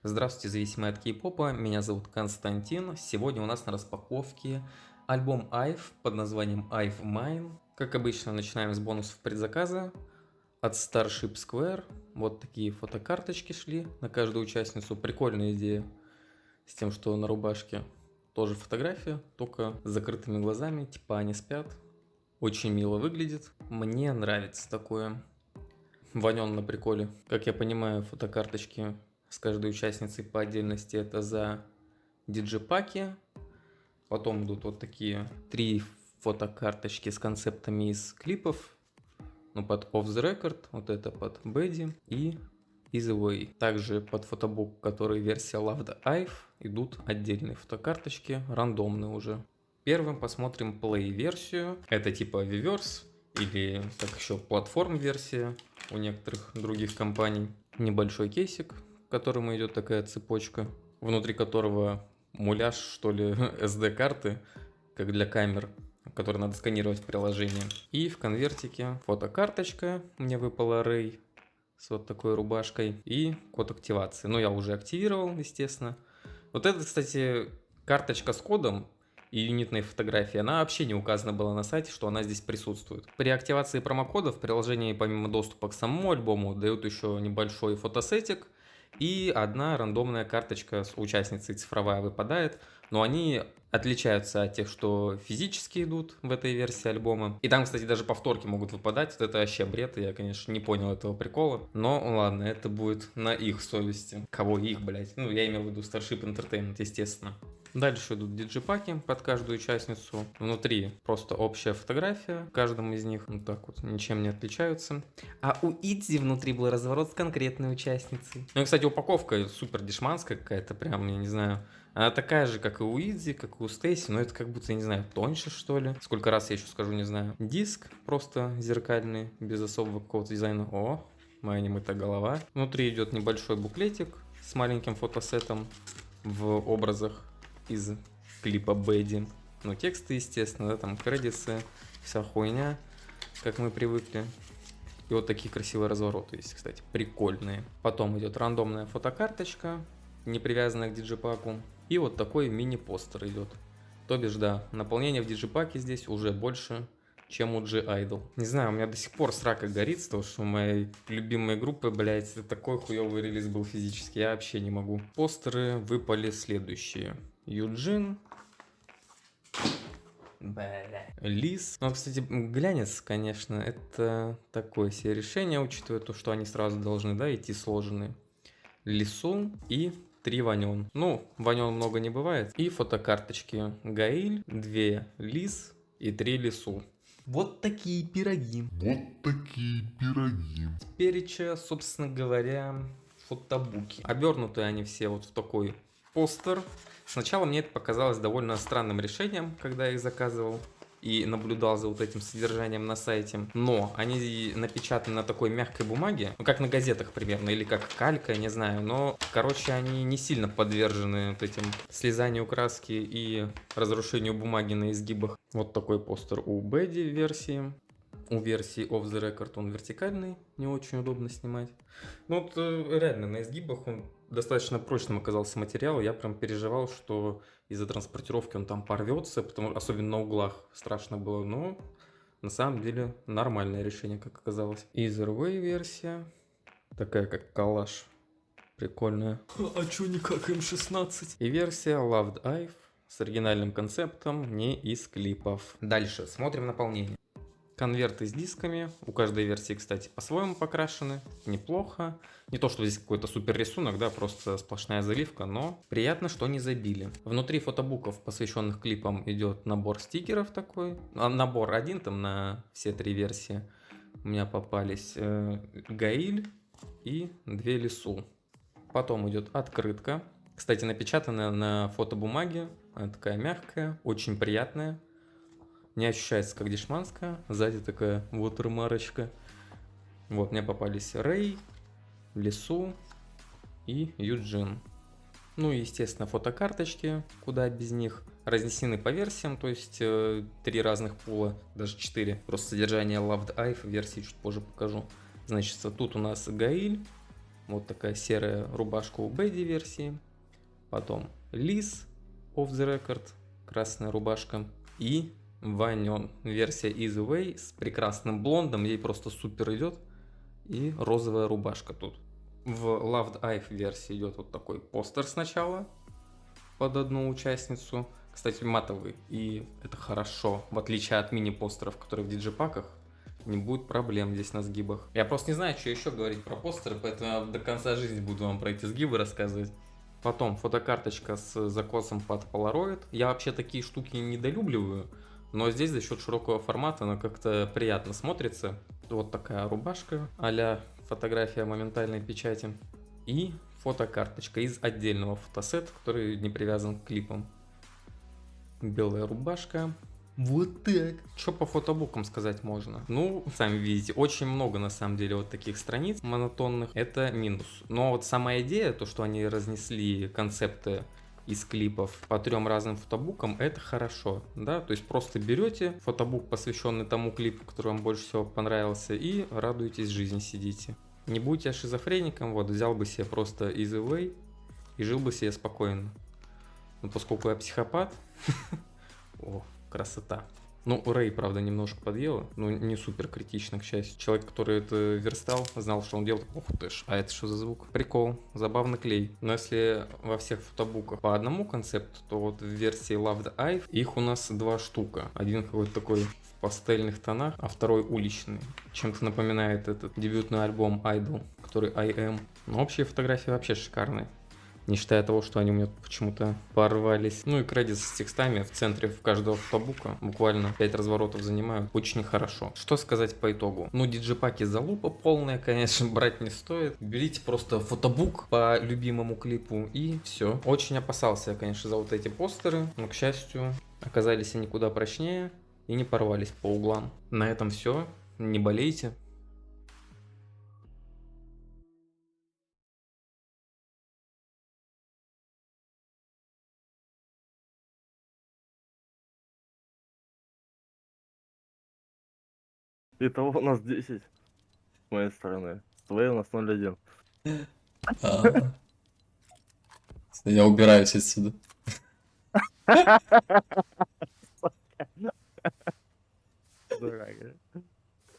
Здравствуйте, зависимые от кей-попа, меня зовут Константин. Сегодня у нас на распаковке альбом IVE под названием IVE Mine. Как обычно, начинаем с бонусов предзаказа от Starship Square. Вот такие фотокарточки шли на каждую участницу. Прикольная идея с тем, что на рубашке тоже фотография, только с закрытыми глазами, типа они спят. Очень мило выглядит. Мне нравится такое. Ванен на приколе. Как я понимаю, фотокарточки с каждой участницей по отдельности это за диджипаки. Потом идут вот такие 3 фотокарточки с концептами из клипов. Ну, под Off the Record, вот это под Bady и Easy Way. Также под фотобук, который версия Loved IVE, идут отдельные фотокарточки, рандомные уже. Первым посмотрим Play-версию. Это типа Reverse или как еще платформ-версия у некоторых других компаний. Небольшой кейсик, к которому идет такая цепочка, внутри которого муляж, что ли, SD-карты, как для камер, которые надо сканировать в приложении. И в конвертике фотокарточка, мне выпала Ray с вот такой рубашкой и код активации. Но я уже активировал, естественно. Вот это, кстати, карточка с кодом и юнитной фотографии, она вообще не указана была на сайте, что она здесь присутствует. При активации промокода в приложении помимо доступа к самому альбому дают еще небольшой фотосетик и одна рандомная карточка с участницей цифровая выпадает, но они отличаются от тех, что физически идут в этой версии альбома. И там, кстати, даже повторки могут выпадать. Вот это вообще бред, я, конечно, не понял этого прикола. Но ладно, это будет на их совести. Кого их, блять? Ну, я имел в виду Starship Entertainment, естественно. Дальше идут диджипаки под каждую участницу. Внутри просто общая фотография в каждом из них. Вот так вот, ничем не отличаются. А у Идзи внутри был разворот с конкретной участницей. Ну и, кстати, упаковка супер дешманская какая-то, прям, я не знаю. Она такая же, как и у Идзи, как и у Стейси, но это как будто, я не знаю, тоньше, что ли. Сколько раз я еще скажу, не знаю. Диск просто зеркальный, без особого какого-то дизайна. О, моя немытая голова. Внутри идет небольшой буклетик с маленьким фотосетом в образах из клипа Bady. Ну, тексты, естественно, да, там кредиты, вся хуйня, как мы привыкли. И вот такие красивые развороты есть, кстати, прикольные. Потом идет рандомная фотокарточка, не привязанная к диджипаку. И вот такой мини-постер идет. То бишь, да, наполнение в диджипаке здесь уже больше, чем у G-Idol. Не знаю, у меня до сих пор срака горит с того, что у моей любимой группы, блять, такой хуёвый релиз был физически, я вообще не могу. Постеры выпали следующие. Юджин, Лис. Ну, кстати, глянец, конечно, это такое себе решение, учитывая то, что они сразу должны, да, идти сложенные. Лису и 3 Ванен. Ну, Ванен много не бывает. И фотокарточки Гаиль, 2 Лис и 3 Лису. Вот такие пироги. Вот такие пироги. Переча, собственно говоря, фотобуки. Обернуты они все вот в такой постер. Сначала мне это показалось довольно странным решением, когда я их заказывал и наблюдал за вот этим содержанием на сайте. Но они напечатаны на такой мягкой бумаге, ну как на газетах примерно, или как калька, не знаю. Но, короче, они не сильно подвержены вот этим слезанию краски и разрушению бумаги на изгибах. Вот такой постер у Bady версии. У версии Off the Record он вертикальный, не очень удобно снимать. Ну вот реально на изгибах он достаточно прочным оказался материал. Я прям переживал, что из-за транспортировки он там порвется, потому особенно на углах страшно было. Но на самом деле нормальное решение, как оказалось. Etherway версия, такая как коллаж, прикольная. А чё не как М16? И версия Loved IVE с оригинальным концептом, не из клипов. Дальше смотрим наполнение. Конверты с дисками. У каждой версии, кстати, по-своему покрашены. Неплохо. Не то, что здесь какой-то супер рисунок, да, просто сплошная заливка, но приятно, что не забили. Внутри фотобуков, посвященных клипам, идет набор стикеров такой. Набор один там на все 3 версии. У меня попались Гаиль и 2 Лису. Потом идет открытка. Кстати, напечатанная на фотобумаге. Она такая мягкая, очень приятная. Не ощущается как дешманская. Сзади такая вотермарочка. Вот, мне попались Рэй, Лису и Юджин. Ну и, естественно, фотокарточки, куда без них. Разнесены по версиям, то есть 3 разных пула, даже 4. Просто содержание Loved IVE версии чуть позже покажу. Значит, тут у нас Гаиль, Вот такая серая рубашка у Бэдди версии. Потом Лиз Off the Record, красная рубашка. И Ваньон, версия Easy Way с прекрасным блондом, ей просто супер идет. И розовая рубашка тут. В Loved Eve версии идет вот такой постер сначала под одну участницу. Кстати, матовый, и это хорошо. В отличие от мини-постеров, которые в диджипаках, не будет проблем здесь на сгибах. Я просто не знаю, что еще говорить про постеры, поэтому я до конца жизни буду вам про эти сгибы рассказывать. Потом фотокарточка с закосом под Polaroid. Я вообще такие штуки недолюбливаю, но здесь за счет широкого формата она как-то приятно смотрится. Вот такая рубашка а-ля фотография моментальной печати. И фотокарточка из отдельного фотосета, который не привязан к клипам. Белая рубашка. Вот так. Что по фотобукам сказать можно? Ну, сами видите, очень много на самом деле вот таких страниц монотонных. Это минус. Но вот сама идея, то, что они разнесли концепты из клипов по 3 разным фотобукам, это хорошо, да, то есть просто берете фотобук, посвященный тому клипу, который вам больше всего понравился, и радуетесь жизни, сидите. Не будьте шизофреником, вот, взял бы себе просто Easy Way и жил бы себе спокойно. Но поскольку я психопат, о, красота. Ну, Рэй, правда, немножко подъела, но не супер критично, к счастью. Человек, который это верстал, знал, что он делает. Ух ты ж, а это что за звук? Прикол, забавный клей. Но если во всех фотобуках по одному концепту, то вот в версии Loved Eve их у нас 2 штука. Один какой-то такой в пастельных тонах, а второй уличный. Чем-то напоминает этот дебютный альбом Idol, который I Am. Но общие фотографии вообще шикарные. Не считая того, что они у меня почему-то порвались. Ну и кредит с текстами в центре в каждого фотобука. Буквально 5 разворотов занимают. Очень хорошо. Что сказать по итогу? Ну, диджипаки залупа полная, конечно, брать не стоит. Берите просто фотобук по любимому клипу и все. Очень опасался я, конечно, за вот эти постеры. Но, к счастью, оказались они куда прочнее и не порвались по углам. На этом все. Не болейте. Итого у нас 10 с моей стороны. С твоей у нас 0-1. А, я убираюсь отсюда. Дурак,